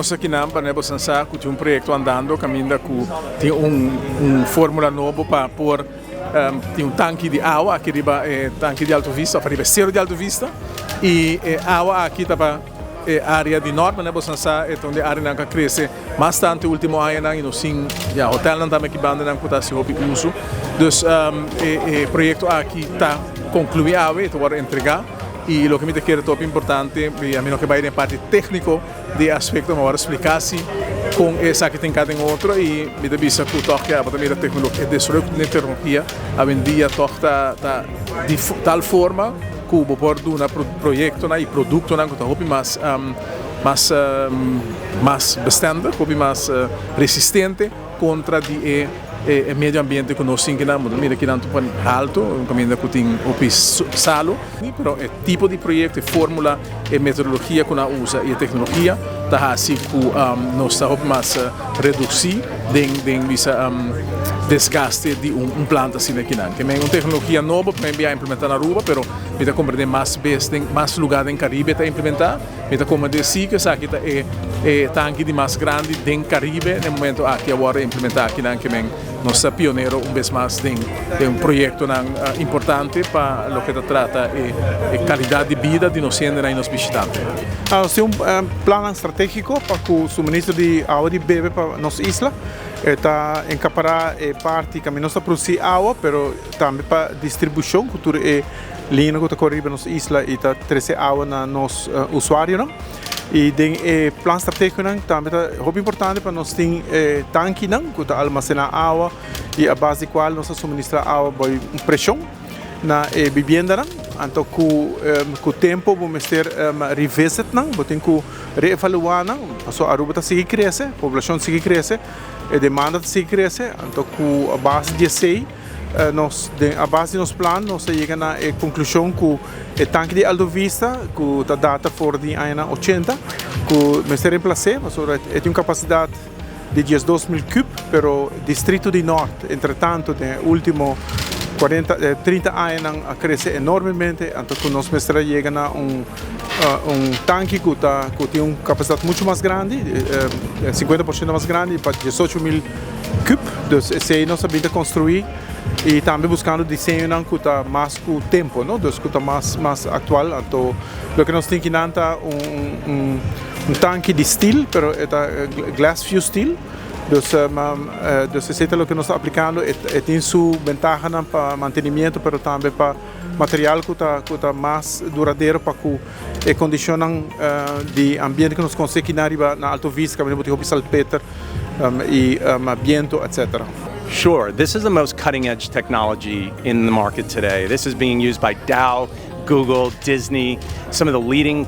nós aqui na Ampa, pensar que tem um projeto andando, caminha com tem fórmula novo para pôr tem tanque de água aqui riba tanque de Alto Vista, para riba zero de Alto Vista e água aqui tá para área de norte, pensar onde a área que cresce bastante último ano e no sim hotel não também que banda não está se hobby uso, dus projeto aqui tá concluído e agora entregar. E o que me quer top importante, a mim que vai na parte técnico de aspecto, mas agora explicar-se com essa que tem cada outro e me dá vista que o toque a tecnologia, desenvolvimento de tecnologia, a vendia toque de tal forma que o por do projeto e produto não que está mais bestendig, mais resistente contra de medio ambiente que nós temos mira que tanto alto, caminho que tem o salo, pero o tipo de projeto, fórmula e metodologia que nós usa e tecnologia tá assim que nós estamos mais reduzir den visa desgaste de planta assim aqui não, que é uma tecnologia nova para implementar na Aruba, pero me dá compreender mais lugar em Caribe para implementar, me dá como dizer que essa aqui é tanque de mais grande den Caribe no momento aqui agora implementar aqui não que nós somos pioneiros vez mais de projeto importante para o que trata qualidade de vida de nós e nos visitantes. Nós temos plano estratégico para que o suministro de água de bebê para nossa isla está encapará parte que nós produzir água, pero também para distribuição, que é linha que está correndo nossa isla e está trazer água na nosso usuário, não? E o plano estratégico também é muito importante para nós ter tanque que está armazenar água e a base do qual nós suministrar água por pressão na vivenda. Então, com o tempo, vamos ter revisit, vamos ter que reevaluar, a Aruba está seguindo crescer, a população segue crescer, a demanda segue crescer. Então, com a base de SEI, a base do nosso plano, nós chegamos à conclusão que o tanque de Alto Vista, que a data for de 80, que vai ser reemplacado, mas tem uma capacidade de 12.000 cubos, mas o distrito de norte, entretanto, no último 30 anos cresce enormemente, então nós chegamos a tanque que tem uma capacidade muito mais grande, 50% mais grande, para 18.000 cubos, então esse nós sabemos construir e também buscando desenho que está mais com o tempo, não? Que está mais atual. Então, o que nós temos aqui é tanque de steel, mas é glass fuse steel. Então, esse é o que nós estamos aplicando, tem sua vantagem para mantenimento, mas também para material que está mais duradouro para que condições de ambiente que nós conseguimos na Alto Vista, que nós temos salpeter e vento, etc. Sure, this is the most cutting-edge technology in the market today. This is being used by Dow, Google, Disney, some of the leading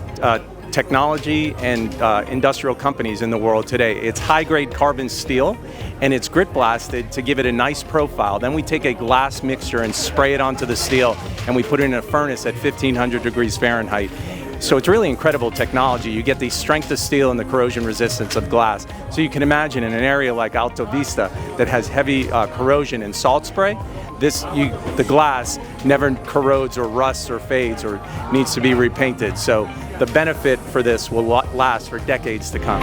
technology and industrial companies in the world today. It's high-grade carbon steel, and it's grit blasted to give it a nice profile. Then we take a glass mixture and spray it onto the steel, and we put it in a furnace at 1,500 degrees Fahrenheit. So it's really incredible technology. You get the strength of steel and the corrosion resistance of glass. So you can imagine in an area like Alto Vista that has heavy corrosion and salt spray, the glass never corrodes or rusts or fades or needs to be repainted. So the benefit for this will last for decades to come.